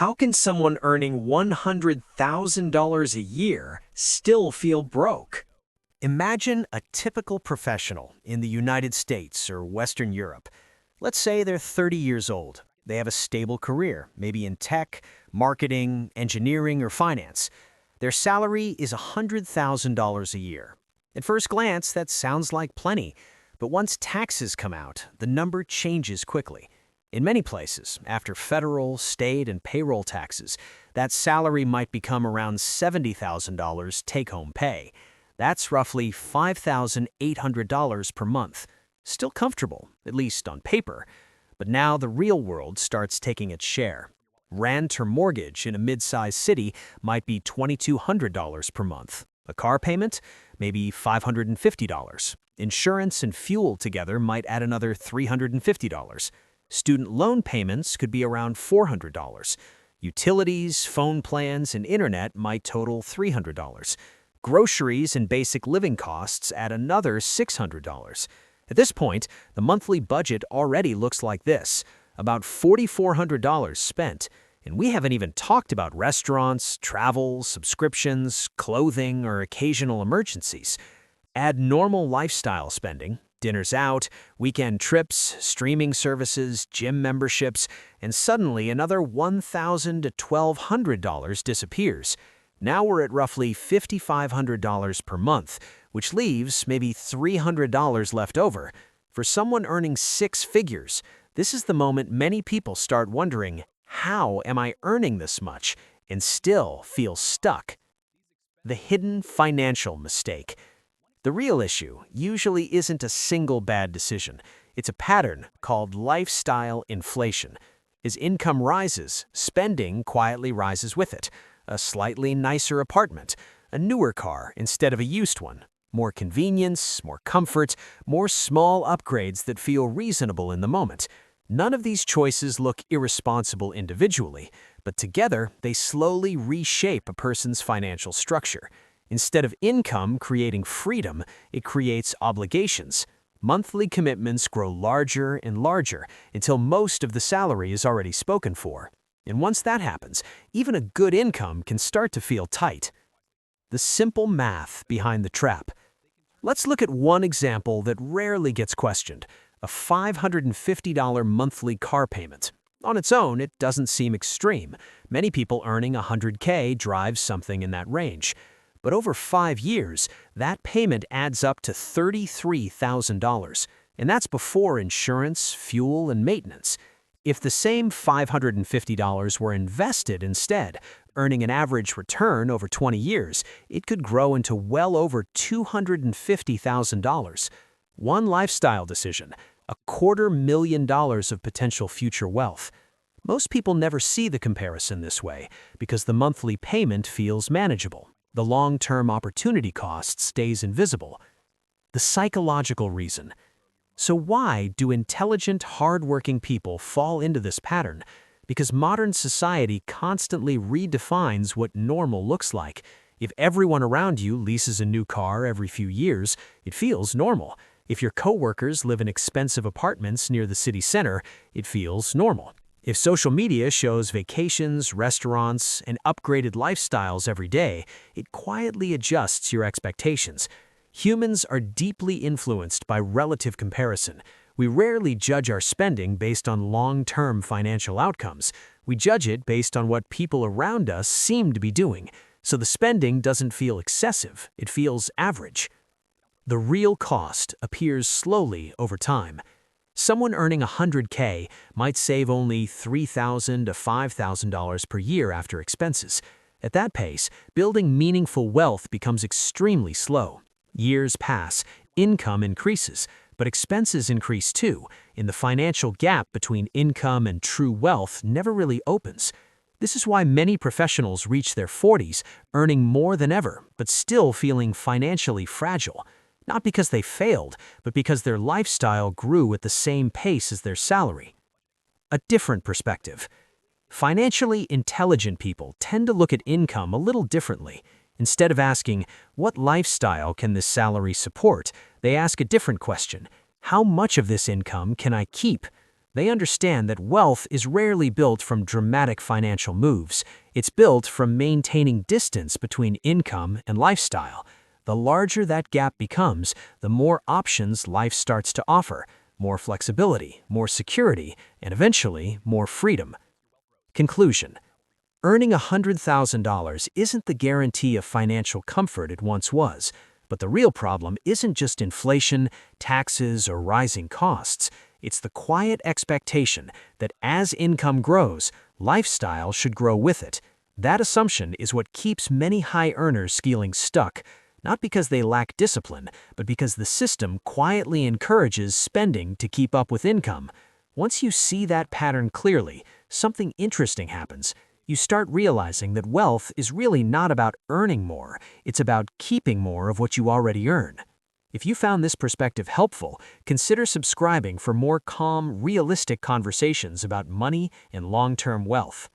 How can someone earning $100,000 a year still feel broke? Imagine a typical professional in the United States or Western Europe. Let's say they're 30 years old. They have a stable career, maybe in tech, marketing, engineering, or finance. Their salary is $100,000 a year. At first glance, that sounds like plenty, but once taxes come out, the number changes quickly. In many places, after federal, state, and payroll taxes, that salary might become around $70,000 take-home pay. That's roughly $5,800 per month. Still comfortable, at least on paper. But now the real world starts taking its share. Rent or mortgage in a mid-sized city might be $2,200 per month. A car payment? Maybe $550. Insurance and fuel together might add another $350. Student loan payments could be around $400. Utilities, phone plans, and internet might total $300. Groceries and basic living costs add another $600. At this point, the monthly budget already looks like this, about $4,400 spent, and we haven't even talked about restaurants, travel, subscriptions, clothing, or occasional emergencies. Add normal lifestyle spending, dinners out, weekend trips, streaming services, gym memberships, and suddenly another $1,000 to $1,200 disappears. Now we're at roughly $5,500 per month, which leaves maybe $300 left over. For someone earning six figures, this is the moment many people start wondering, how am I earning this much and still feel stuck? The hidden financial mistake. The real issue usually isn't a single bad decision. It's a pattern called lifestyle inflation. As income rises, spending quietly rises with it. A slightly nicer apartment, a newer car instead of a used one, more convenience, more comfort, more small upgrades that feel reasonable in the moment. None of these choices look irresponsible individually, but together they slowly reshape a person's financial structure. Instead of income creating freedom, it creates obligations. Monthly commitments grow larger and larger until most of the salary is already spoken for. And once that happens, even a good income can start to feel tight. The simple math behind the trap. Let's look at one example that rarely gets questioned, a $550 monthly car payment. On its own, it doesn't seem extreme. Many people earning $100K drive something in that range. But over 5 years, that payment adds up to $33,000, and that's before insurance, fuel, and maintenance. If the same $550 were invested instead, earning an average return over 20 years, it could grow into well over $250,000. One lifestyle decision, $250,000 of potential future wealth. Most people never see the comparison this way because the monthly payment feels manageable. The long-term opportunity cost stays invisible. The psychological reason. So why do intelligent, hard-working people fall into this pattern? Because modern society constantly redefines what normal looks like. If everyone around you leases a new car every few years, it feels normal. If your coworkers live in expensive apartments near the city center, it feels normal. If social media shows vacations, restaurants, and upgraded lifestyles every day, it quietly adjusts your expectations. Humans are deeply influenced by relative comparison. We rarely judge our spending based on long-term financial outcomes. We judge it based on what people around us seem to be doing. So the spending doesn't feel excessive, it feels average. The real cost appears slowly over time. Someone earning $100K might save only $3,000 to $5,000 per year after expenses. At that pace, building meaningful wealth becomes extremely slow. Years pass, income increases, but expenses increase too, and the financial gap between income and true wealth never really opens. This is why many professionals reach their 40s earning more than ever, but still feeling financially fragile. Not because they failed, but because their lifestyle grew at the same pace as their salary. A different perspective. Financially intelligent people tend to look at income a little differently. Instead of asking, what lifestyle can this salary support, they ask a different question. How much of this income can I keep? They understand that wealth is rarely built from dramatic financial moves. It's built from maintaining distance between income and lifestyle. The larger that gap becomes, the more options life starts to offer, more flexibility, more security, and eventually more freedom. Conclusion: earning $100,000 isn't the guarantee of financial comfort it once was, but the real problem isn't just inflation, taxes, or rising costs. It's the quiet expectation that as income grows, lifestyle should grow with it. That assumption is what keeps many high earners feeling stuck, not because they lack discipline, but because the system quietly encourages spending to keep up with income. Once you see that pattern clearly, something interesting happens. You start realizing that wealth is really not about earning more, it's about keeping more of what you already earn. If you found this perspective helpful, consider subscribing for more calm, realistic conversations about money and long-term wealth.